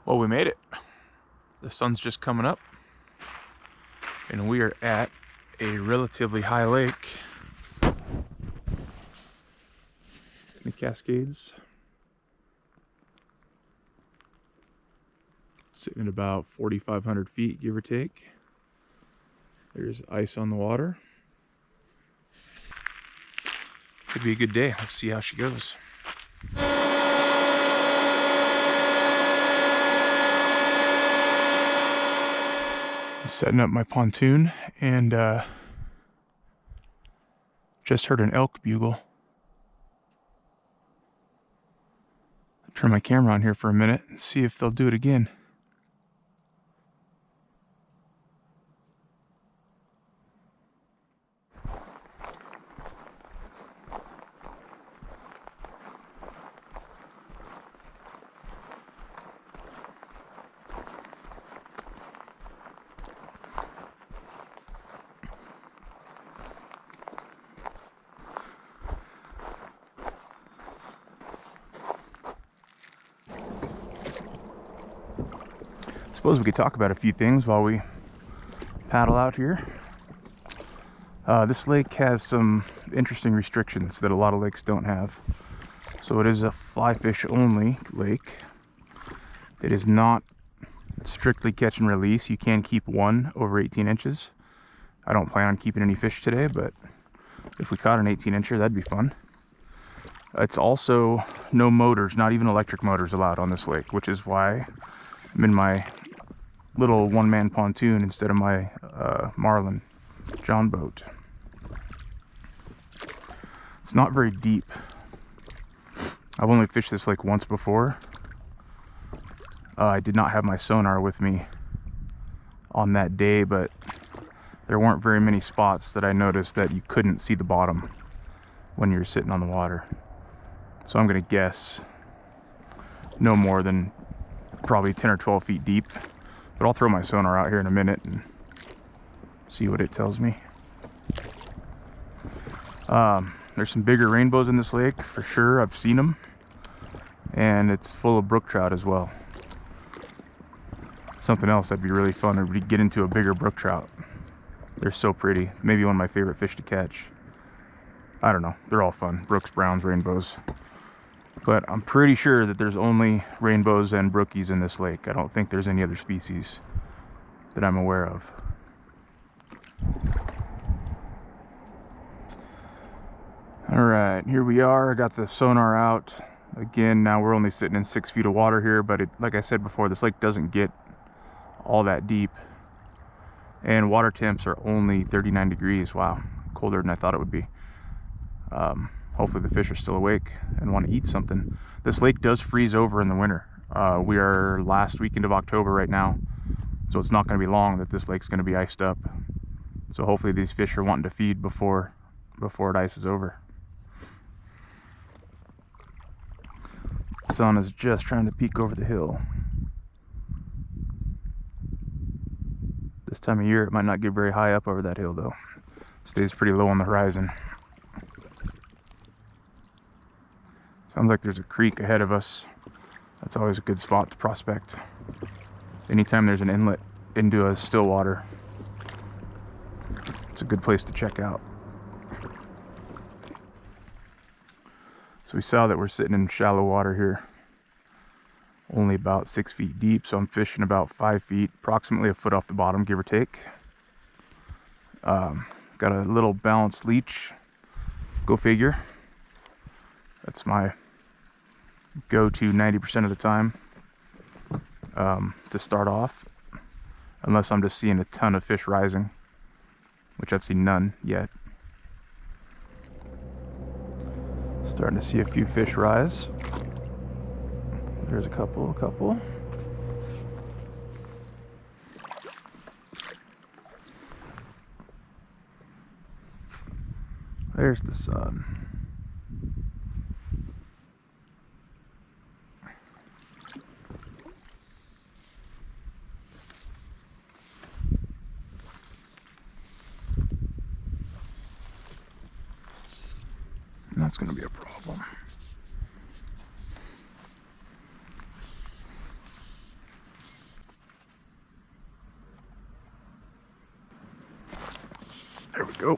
Well, we made it. The sun's just coming up, and we are at a relatively high lake in the Cascades. Sitting at about 4,500 feet, give or take. There's ice on the water. Could be a good day. Let's see how she goes. I'm setting up my pontoon and just heard an elk bugle. I'll turn my camera on here for a minute and see if they'll do it again. Suppose we could talk about a few things while we paddle out here. This lake has some interesting restrictions that a lot of lakes don't have. So it is a fly fish only lake. It is not strictly catch and release. You can keep one over 18 inches. I don't plan on keeping any fish today, but if we caught an 18-incher, that'd be fun. It's also no motors, not even electric motors allowed on this lake, which is why I'm in my little one-man pontoon instead of my Marlin John boat. It's not very deep. I've only fished this lake once before. I did not have my sonar with me on that day, but there weren't very many spots that I noticed that you couldn't see the bottom when you're sitting on the water. So I'm gonna guess no more than probably 10 or 12 feet deep. But I'll throw my sonar out here in a minute and see what it tells me. There's some bigger rainbows in this lake for sure. I've seen them, and it's full of brook trout as well. Something else that'd be really fun would get into a bigger brook trout. They're so pretty. Maybe one of my favorite fish to catch. I don't know. They're all fun. Brooks, browns, rainbows. But I'm pretty sure that there's only rainbows and brookies in this lake. I don't think there's any other species that I'm aware of. Alright, here we are. I got the sonar out. Again, now we're only sitting in 6 feet of water here, but like I said before, this lake doesn't get all that deep. And water temps are only 39 degrees. Wow, colder than I thought it would be. Hopefully the fish are still awake and want to eat something. This lake does freeze over in the winter. We are last weekend of October right now, so it's not going to be long that this lake's going to be iced up. So hopefully these fish are wanting to feed before it ices over. The sun is just trying to peek over the hill. This time of year it might not get very high up over that hill though. Stays pretty low on the horizon. Sounds like there's a creek ahead of us. That's always a good spot to prospect. Anytime there's an inlet into a still water, it's a good place to check out. So we saw that we're sitting in shallow water here. Only about 6 feet deep, so I'm fishing about 5 feet, approximately a foot off the bottom, give or take. Got a little balanced leech. Go figure. That's my go-to 90% of the time to start off, unless I'm just seeing a ton of fish rising, which I've seen none yet. Starting to see a few fish rise. There's a couple. There's the sun. That's going to be a problem. go.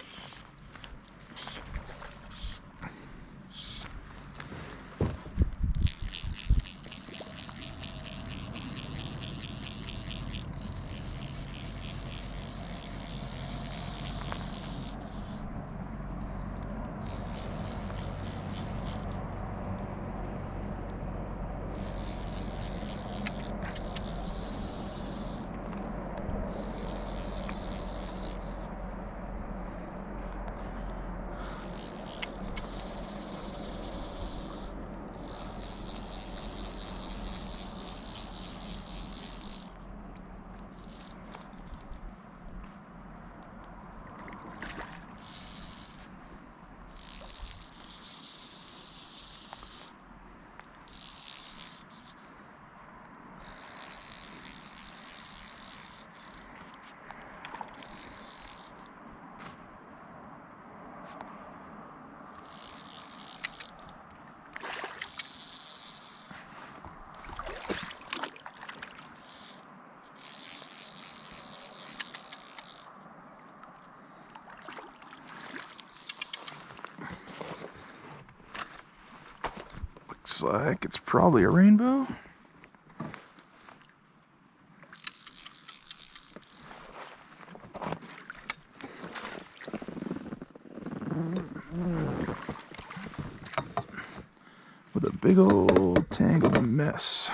Looks like it's probably a rainbow. With a big old tangled mess.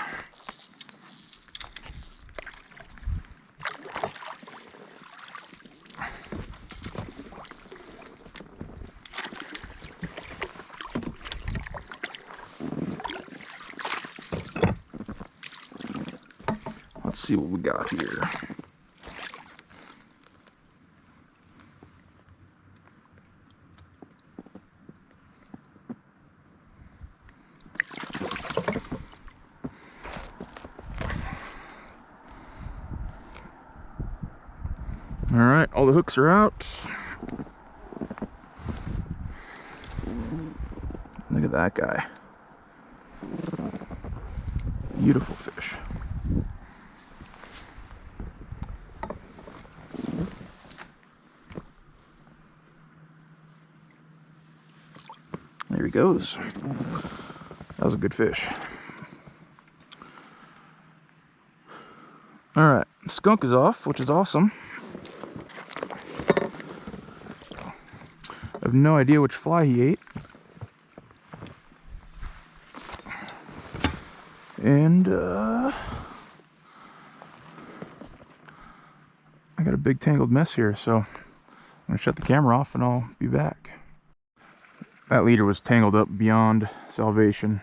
Let's see what we got here. All right, all the hooks are out. Look at that guy. Beautiful fish. There he goes. That was a good fish. All right, skunk is off, which is awesome. I have no idea which fly he ate. And I got a big tangled mess here, so I'm gonna shut the camera off and I'll be back. That leader was tangled up beyond salvation,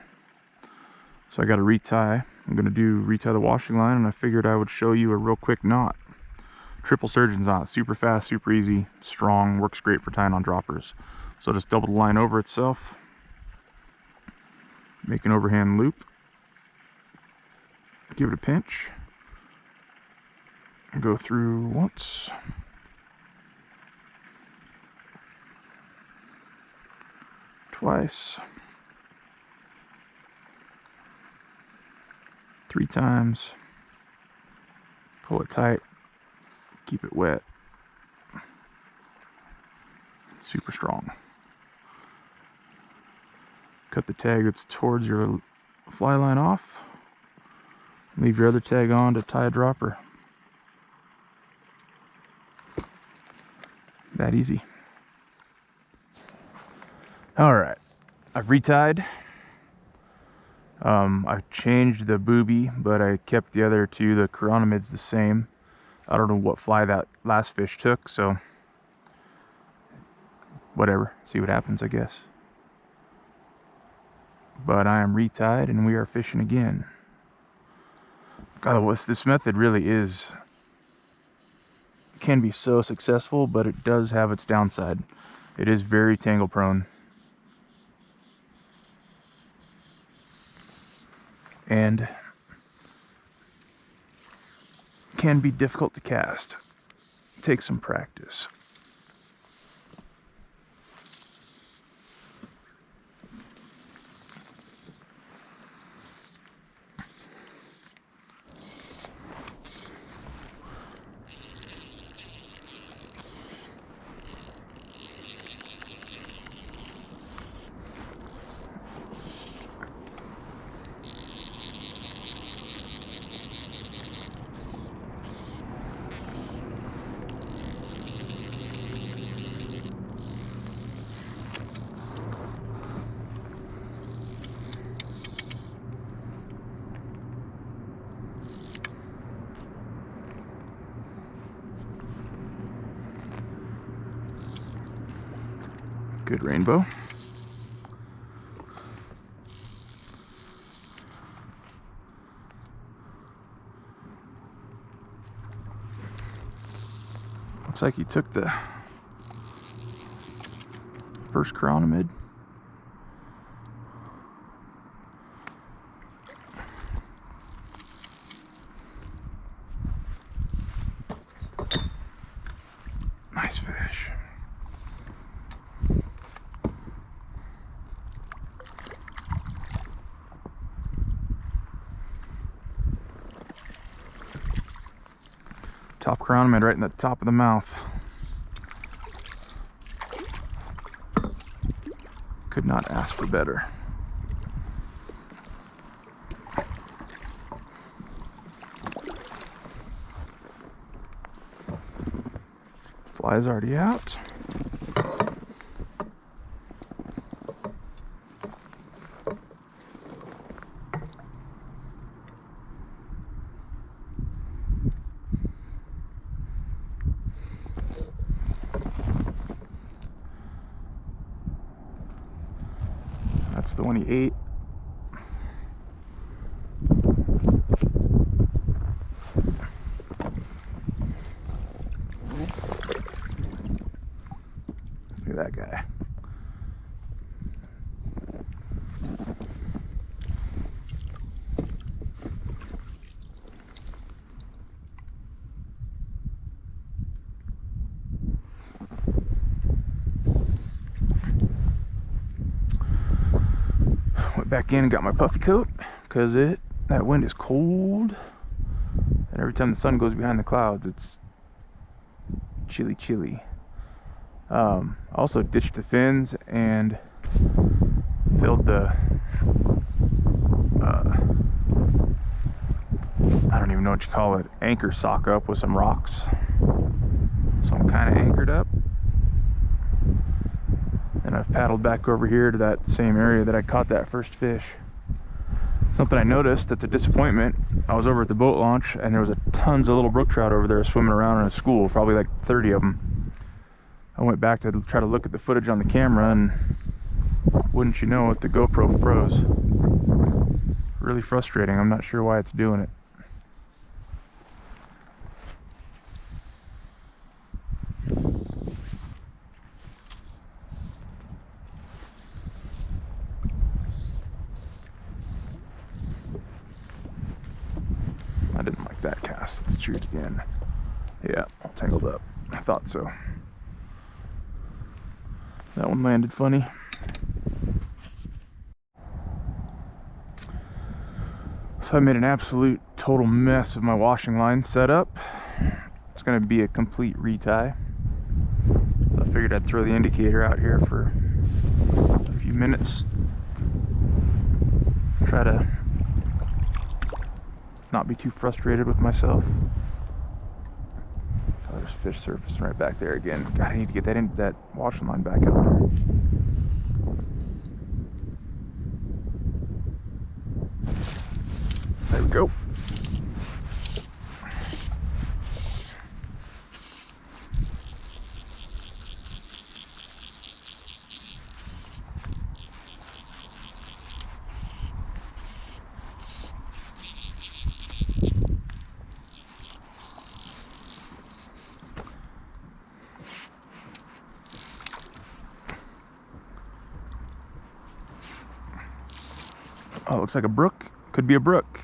so I got to retie. I'm gonna retie the washing line, and I figured I would show you a real quick knot. Triple surgeon's knot, super fast, super easy, strong, works great for tying on droppers. So just double the line over itself, make an overhand loop, give it a pinch, go through once, twice, 3 times, pull it tight, keep it wet, super strong. Cut the tag that's towards your fly line off, leave your other tag on to tie a dropper. That easy. All right, I've retied. I changed the booby, but I kept the other two, the chironomids, the same. I don't know what fly that last fish took, so whatever, see what happens, I guess. But I am retied and we are fishing again. God, this method really can be so successful, but it does have its downside. It is very tangle prone. And can be difficult to cast. Take some practice. Good rainbow. Looks like he took the first chironomid. Nice fish. Top chironomid right in the top of the mouth. Could not ask for better. Fly's already out. That's the one he ate. Look at that guy. Went back in and got my puffy coat because that wind is cold, and every time the sun goes behind the clouds, it's chilly. Also ditched the fins and filled the I don't even know what you call it, anchor sock up with some rocks, so I'm kind of anchored up. And I've paddled back over here to that same area that I caught that first fish. Something I noticed that's a disappointment, I was over at the boat launch and there was tons of little brook trout over there swimming around in a school, probably like 30 of them. I went back to try to look at the footage on the camera, and wouldn't you know it, the GoPro froze. Really frustrating. I'm not sure why it's doing it. I didn't like that cast. Let's shoot it again. Yeah, all tangled up. I thought so. That one landed funny. So I made an absolute total mess of my washing line setup. It's going to be a complete retie. So I figured I'd throw the indicator out here for a few minutes. Try to not be too frustrated with myself. Oh, there's fish surfacing right back there again. God, I need to get that washing line back out there. There we go. Oh, looks like a brook. Could be a brook.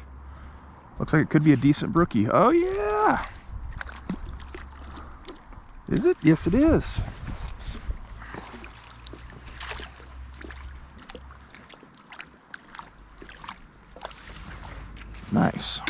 Looks like it could be a decent brookie. Oh yeah! Is it? Yes, it is. Nice.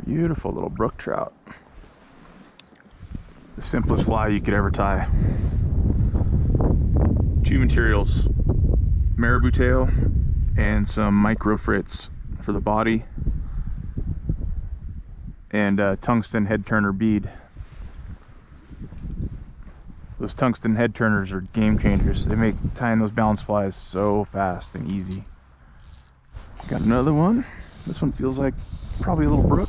Beautiful little brook trout. The simplest fly you could ever tie. 2 materials, marabou tail and some micro fritz for the body, and a tungsten head turner bead. Those tungsten head turners are game changers. They make tying those balance flies so fast and easy. Got another one. This one feels like probably a little brook.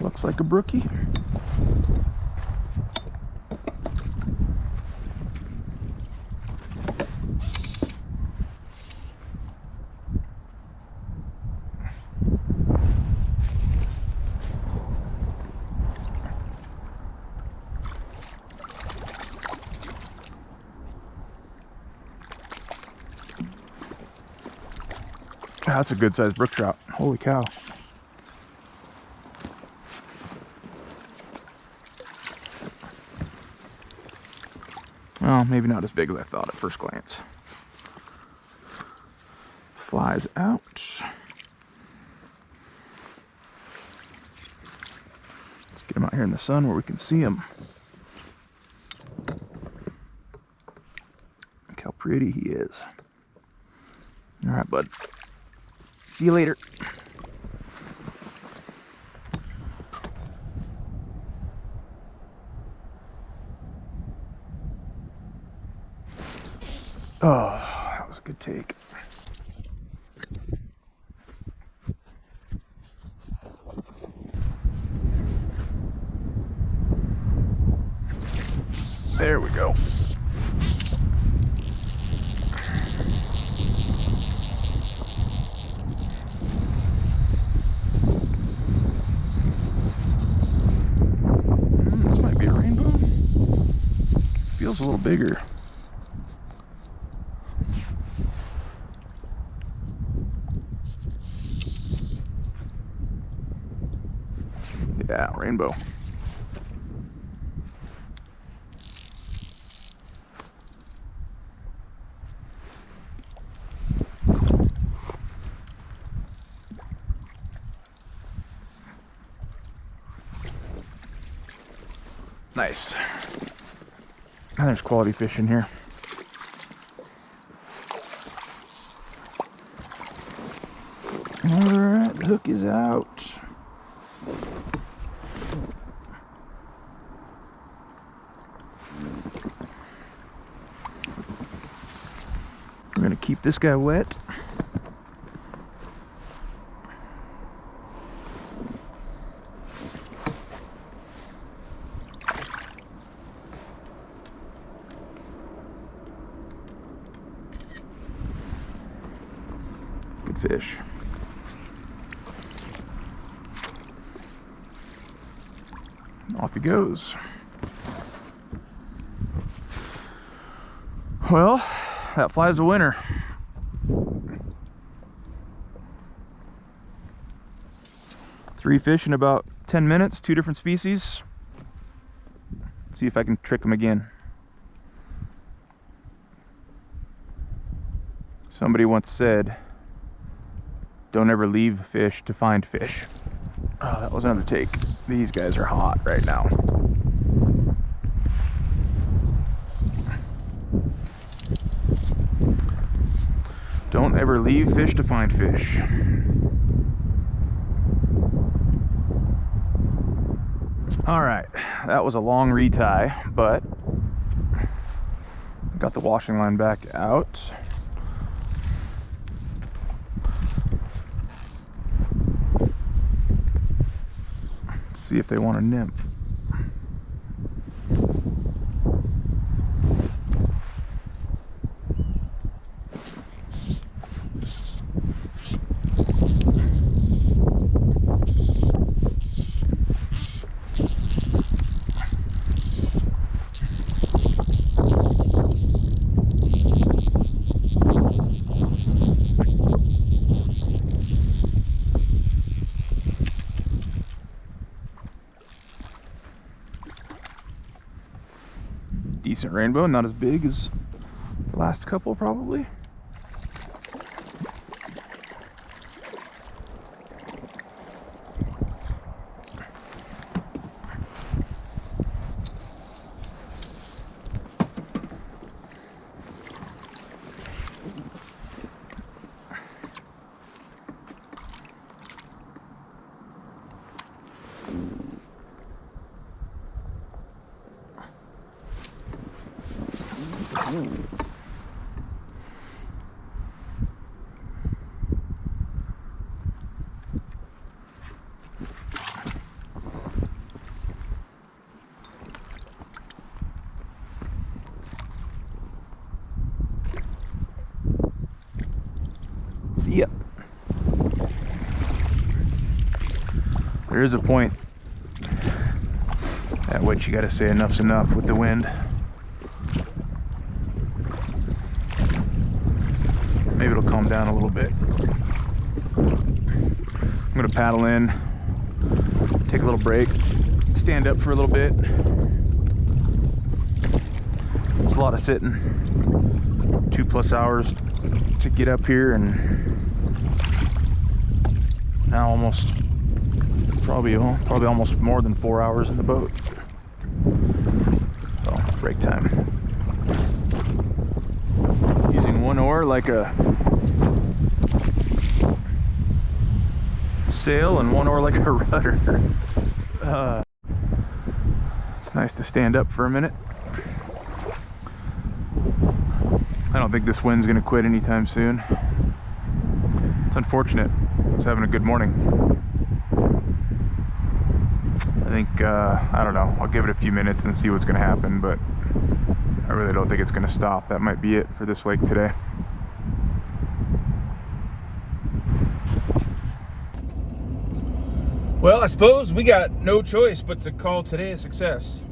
Looks like a brookie. That's a good sized brook trout. Holy cow. Well, maybe not as big as I thought at first glance. Flies out. Let's get him out here in the sun where we can see him. Look how pretty he is. All right, bud. See you later. Oh, that was a good take. There we go. This might be a rainbow. Feels a little bigger. Yeah, rainbow. Nice. And there's quality fish in here. All right, the hook is out. We're gonna keep this guy wet. Good fish. Off he goes. Well, that fly's a winner. Three fish in about 10 minutes, 2 different species. Let's see if I can trick them again. Somebody once said, don't ever leave fish to find fish. Oh, that was another take. These guys are hot right now. Don't ever leave fish to find fish. All right, that was a long retie, but got the washing line back out. Let's see if they want a nymph. Decent rainbow, not as big as The last couple probably. See ya. There is a point at which you gotta say enough's enough with the wind. Maybe it'll calm down a little bit. I'm gonna paddle in, take a little break, stand up for a little bit. It's a lot of sitting. 2+ hours to get up here, and now almost probably almost more than 4 hours in the boat. So break time. Using one oar like a sail and one oar like a rudder. It's nice to stand up for a minute. I don't think this wind's gonna quit anytime soon. It's unfortunate. It's having a good morning. I think, I don't know, I'll give it a few minutes and see what's gonna happen, but I really don't think it's gonna stop. That might be it for this lake today. Well, I suppose we got no choice but to call today a success.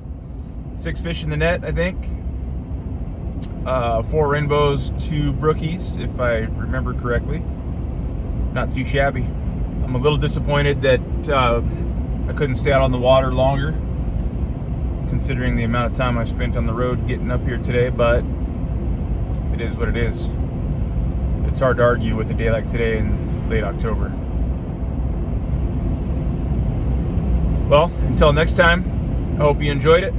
6 fish in the net, I think. 4 rainbows, 2 brookies, if I remember correctly. Not too shabby. I'm a little disappointed that I couldn't stay out on the water longer, considering the amount of time I spent on the road getting up here today, but it is what it is. It's hard to argue with a day like today in late October. Well, until next time, I hope you enjoyed it.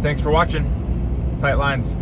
Thanks for watching. Tight lines.